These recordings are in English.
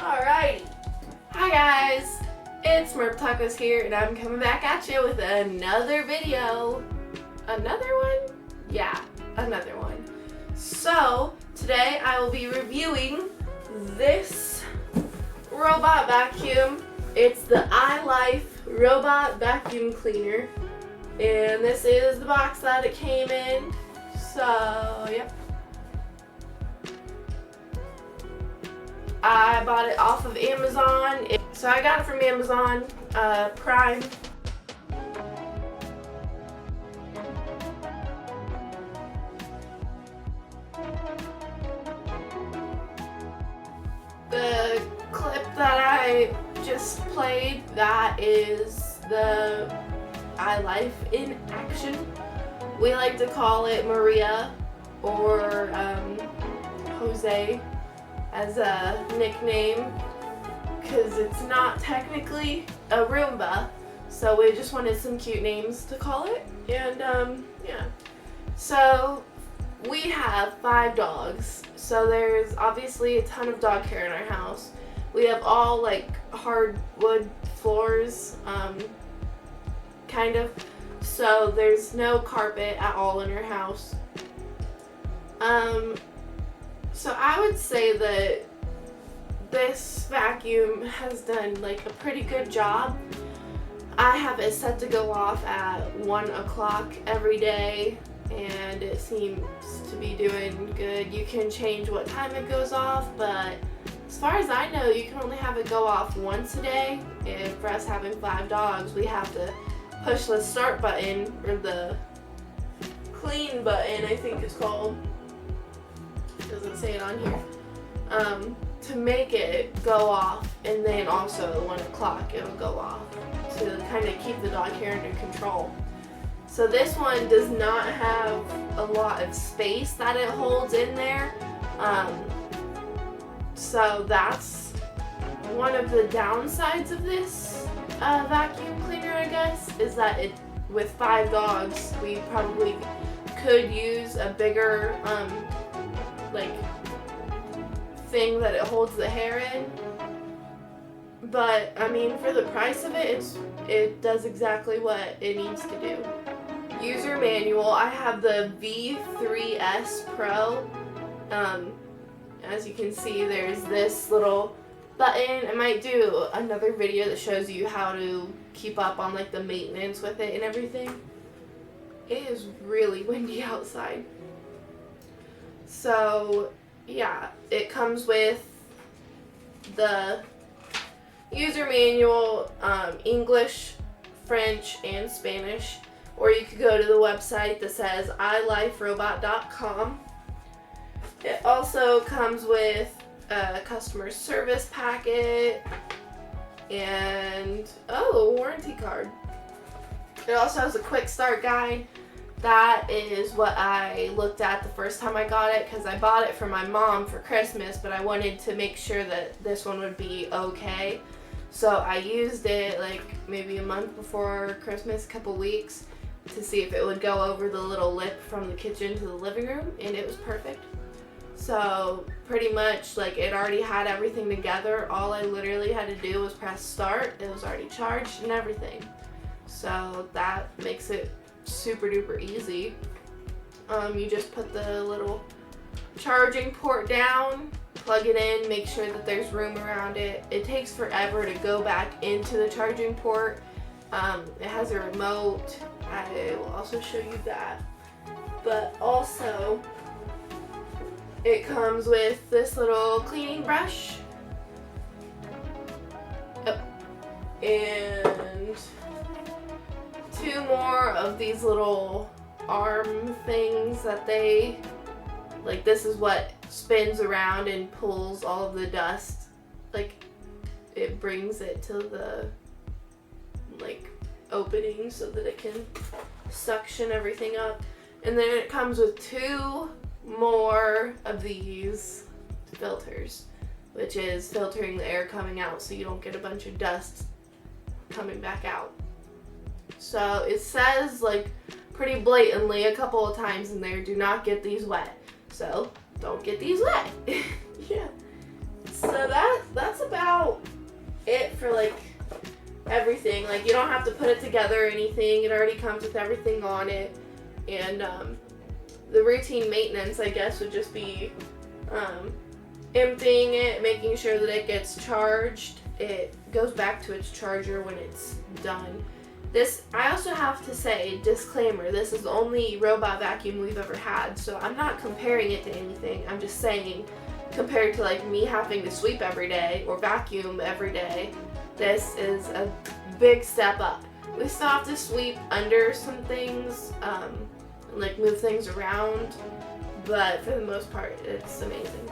Alrighty. Hi guys, it's Smurf Tacos here and I'm coming back at you with another video. Another one? Yeah, another one. So, today I will be reviewing this robot vacuum. It's the iLife robot vacuum cleaner. And this is the box that it came in. So, yep. I bought it off of Amazon. So I got it from Amazon Prime. The clip that I just played, that is the iLife in action. We like to call it Maria or Jose as a nickname because it's not technically a Roomba, so we just wanted some cute names to call it. And yeah, so we have 5 dogs, so there's obviously a ton of dog hair in our house. We have all like hardwood floors, kind of, so there's no carpet at all in our house. So I would say that this vacuum has done like a pretty good job. I have it set to go off at 1 o'clock every day and it seems to be doing good. You can change what time it goes off, but as far as I know, you can only have it go off once a day. And for us having 5 dogs, we have to push the start button, or the clean button I think it's called. Doesn't say it on here, to make it go off, and then also at 1 o'clock it'll go off to kind of keep the dog hair under control. So this one does not have a lot of space that it holds in there, so that's one of the downsides of this vacuum cleaner, I guess, is that it, with 5 dogs, we probably could use a bigger like thing that it holds the hair in, but I mean, for the price of it, it does exactly what it needs to do. User manual, I have the V3s Pro. As you can see, there's this little button. I might do another video that shows you how to keep up on like the maintenance with it and everything. It is really windy outside. So yeah, it comes with the user manual, English, French, and Spanish, or you could go to the website that says iLifeRobot.com. It also comes with a customer service packet and a warranty card. It also has a quick start guide. That is what I looked at the first time I got it, because I bought it for my mom for Christmas, but I wanted to make sure that this one would be okay. So I used it like maybe a month before Christmas, a couple weeks, to see if it would go over the little lip from the kitchen to the living room, and it was perfect. So pretty much like it already had everything together. All I literally had to do was press start. It was already charged and everything. So that makes it super duper easy. You just put the little charging port down, plug it in, make sure that there's room around it. It takes forever to go back into the charging port. It has a remote. I will also show you that. But also, it comes with this little cleaning brush. And 2 more of these little arm things that they, like, this is what spins around and pulls all of the dust. Like, it brings it to the, like, opening so that it can suction everything up. And then it comes with 2 more of these filters, which is filtering the air coming out so you don't get a bunch of dust coming back out. So it says like pretty blatantly a couple of times in there, do not get these wet. So don't get these wet. Yeah. So that's about about it for like everything. Like, you don't have to put it together or anything. It already comes with everything on it. And the routine maintenance, I guess, would just be emptying it, making sure that it gets charged. It goes back to its charger when it's done. This, I also have to say, disclaimer, this is the only robot vacuum we've ever had, so I'm not comparing it to anything. I'm just saying, compared to like me having to sweep every day or vacuum every day, this is a big step up. We still have to sweep under some things, like move things around, but for the most part, it's amazing.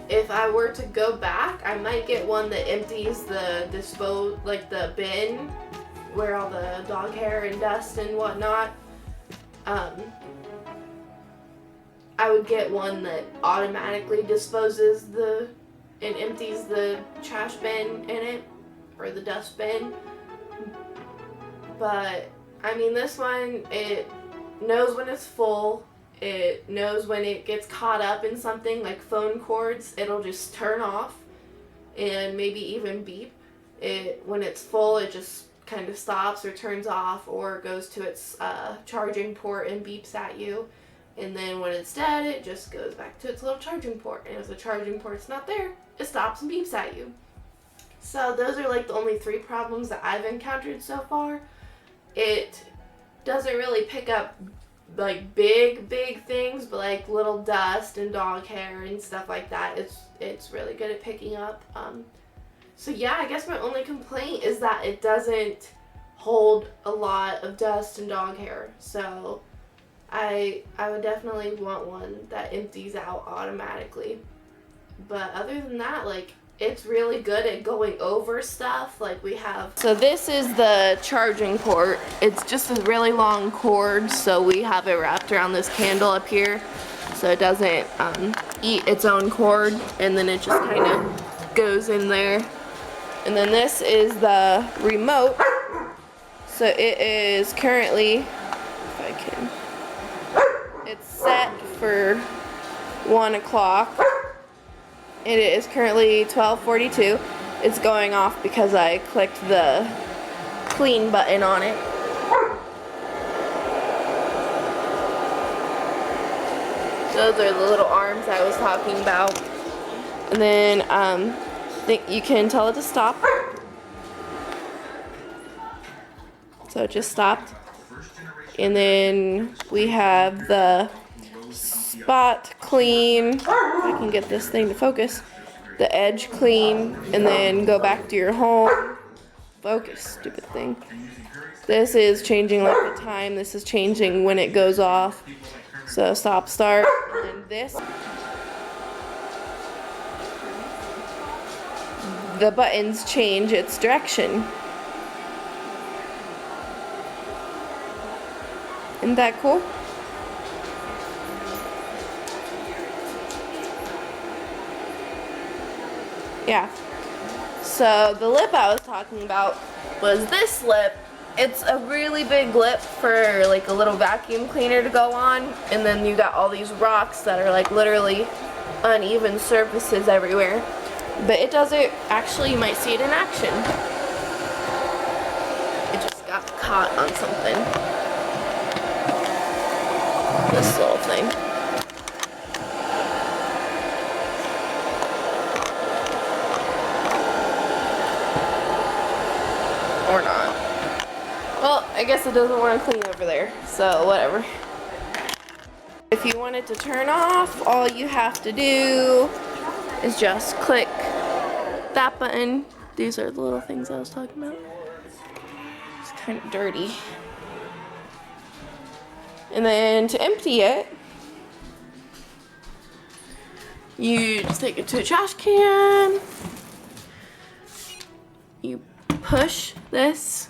If I were to go back, I might get one that empties the the bin where all the dog hair and dust and whatnot. I would get one that automatically disposes and empties the trash bin in it, or the dust bin. But, I mean, this one, it knows when it's full. It knows when it gets caught up in something like phone cords, it'll just turn off and maybe even beep. When it's full, it just kind of stops or turns off or goes to its charging port and beeps at you. And then when it's dead, it just goes back to its little charging port. And if the charging port's not there, it stops and beeps at you. So those are like the only 3 problems that I've encountered so far. It doesn't really pick up like big things, but like little dust and dog hair and stuff like that, it's really good at picking up. So yeah, I guess my only complaint is that it doesn't hold a lot of dust and dog hair. So I would definitely want one that empties out automatically. But other than that, like, it's really good at going over stuff. Like, we have, so this is the charging port. It's just a really long cord, so we have it wrapped around this candle up here so it doesn't eat its own cord, and then it just kind of goes in there. And then this is the remote. So it is currently, if I can, it's set for 1 o'clock. It is currently 12:42. It's going off because I clicked the clean button on it. Those are the little arms I was talking about. And then I think you can tell it to stop. So it just stopped. And then we have the spot clean, if I can get this thing to focus, the edge clean, and then go back to your home. Focus, stupid thing. This is changing like the time, this is changing when it goes off. So stop, start, and this. The buttons change its direction. Isn't that cool? Yeah. So the lip I was talking about was this lip. It's a really big lip for like a little vacuum cleaner to go on, and then you got all these rocks that are like literally uneven surfaces everywhere. But it does it, actually you might see it in action. It just got caught on something. This little thing. Or not. Well, I guess it doesn't want to clean over there, so whatever. If you want it to turn off, all you have to do is just click that button. These are the little things I was talking about. It's kind of dirty. And then to empty it, you just take it to a trash can. You push this,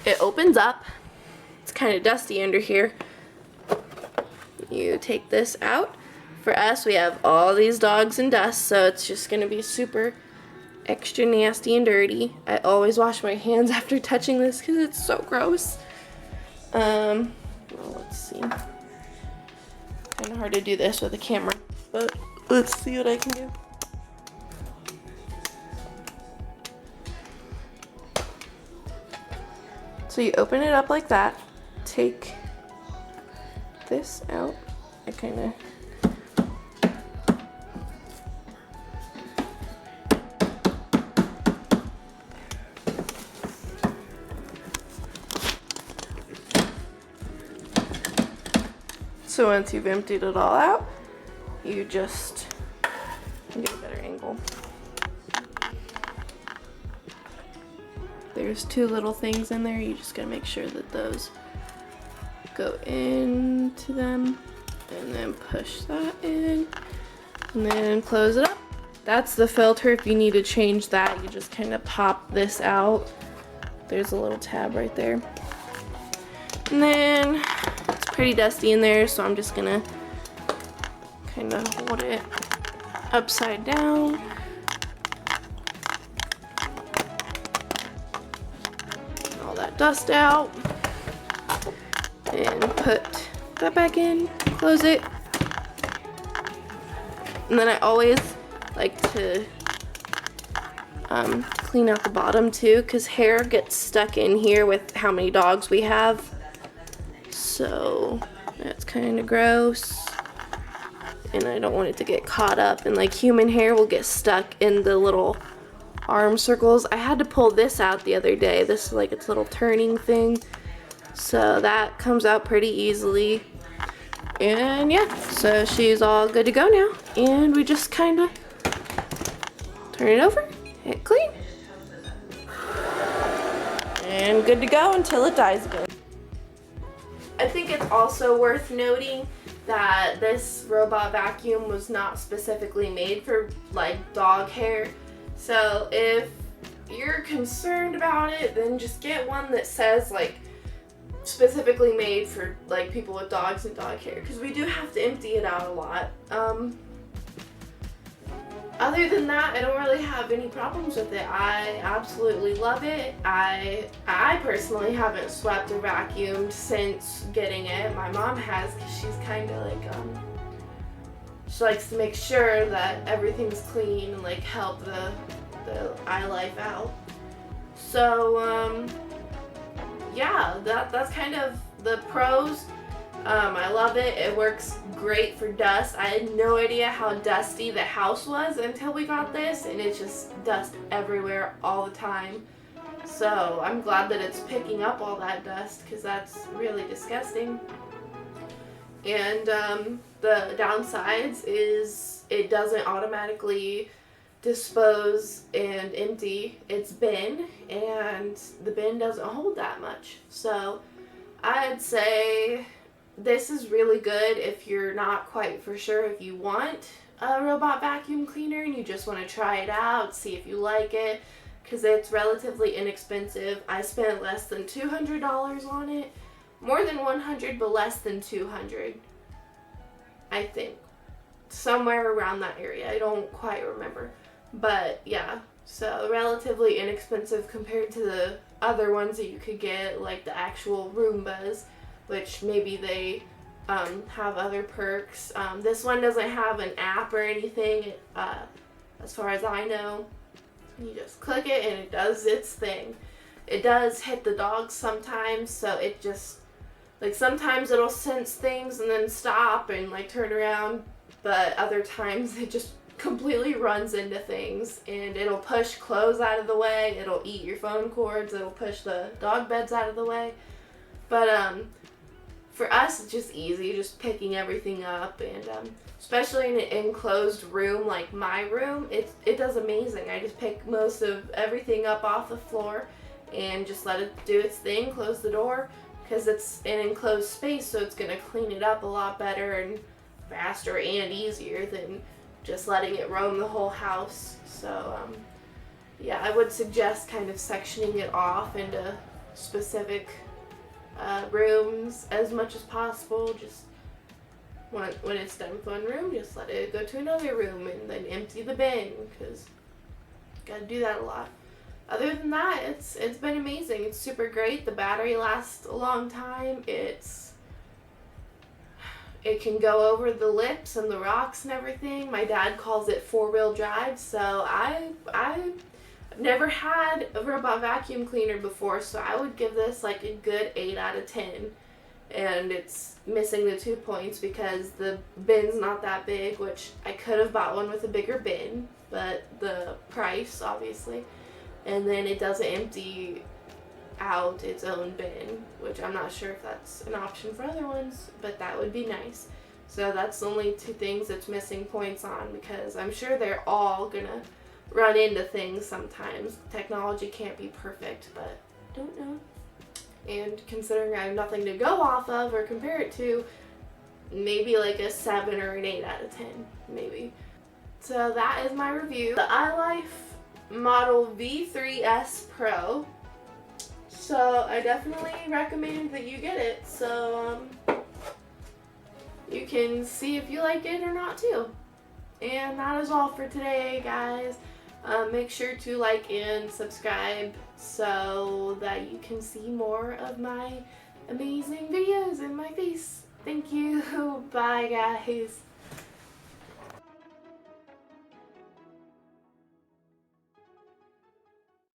it opens up. It's kind of dusty under here. You take this out. For us, we have all these dogs and dust, so it's just gonna be super extra nasty and dirty. I always wash my hands after touching this because it's so gross. Well, let's see. Kind of hard to do this with a camera, but let's see what I can do. So you open it up like that, take this out, I kind of so once you've emptied it all out, you just get a better angle. There's two little things in there. You just gotta make sure that those go into them, and then push that in, and then close it up. That's the filter. If you need to change that, you just kind of pop this out. There's a little tab right there. And then it's pretty dusty in there, so I'm just gonna kind of hold it upside down. All that dust out. And put that back in, close it. And then I always like to clean out the bottom too, because hair gets stuck in here with how many dogs we have. So that's kind of gross. And I don't want it to get caught up, and like human hair will get stuck in the little arm circles. I had to pull this out the other day. This is like its little turning thing. So that comes out pretty easily. And yeah, so she's all good to go now. And we just kind of turn it over, hit clean. And good to go until it dies again. I think it's also worth noting that this robot vacuum was not specifically made for like dog hair. So if you're concerned about it, then just get one that says like specifically made for like people with dogs and dog hair, because we do have to empty it out a lot. Other than that, I don't really have any problems with it. I absolutely love it. I personally haven't swept or vacuumed since getting it. My mom has, because she's kind of like she likes to make sure that everything's clean and like help the iLife out. So yeah, that's kind of the pros. I love it. It works great for dust. I had no idea how dusty the house was until we got this, and it's just dust everywhere all the time. So I'm glad that it's picking up all that dust, because that's really disgusting. And the downsides is it doesn't automatically dispose and empty its bin, and the bin doesn't hold that much. So I'd say this is really good if you're not quite for sure if you want a robot vacuum cleaner and you just want to try it out, see if you like it, because it's relatively inexpensive. I spent less than $200 on it. More than $100, but less than $200, I think. Somewhere around that area. I don't quite remember. But yeah, so relatively inexpensive compared to the other ones that you could get, like the actual Roombas, which maybe they have other perks. This one doesn't have an app or anything, as far as I know. You just click it and it does its thing. It does hit the dogs sometimes, so it just, like sometimes it'll sense things and then stop and like turn around, but other times it just completely runs into things, and it'll push clothes out of the way, it'll eat your phone cords, it'll push the dog beds out of the way. But for us, it's just easy, just picking everything up, and especially in an enclosed room like my room, it does amazing. I just pick most of everything up off the floor and just let it do its thing, close the door, because it's an enclosed space, so it's going to clean it up a lot better and faster and easier than just letting it roam the whole house. So yeah, I would suggest kind of sectioning it off into specific rooms as much as possible. Just when it's done with one room, just let it go to another room and then empty the bin, because you gotta do that a lot. Other than that, it's been amazing. It's super great. The battery lasts a long time. It can go over the lips and the rocks and everything. My dad calls it 4-wheel drive, so I Never had a robot vacuum cleaner before, so I would give this like a good 8 out of 10. And it's missing the 2 points because the bin's not that big, which I could have bought one with a bigger bin, but the price, obviously. And then it doesn't empty out its own bin, which I'm not sure if that's an option for other ones, but that would be nice. So that's the only 2 things it's missing points on, because I'm sure they're all gonna run into things sometimes. Technology can't be perfect, but don't know. And considering I have nothing to go off of or compare it to, maybe like a 7 or an 8 out of 10, maybe. So that is my review. The iLife model V3s Pro. So I definitely recommend that you get it, so you can see if you like it or not too. And that is all for today, guys. Make sure to like and subscribe so that you can see more of my amazing videos in my face. Thank you. Bye, guys.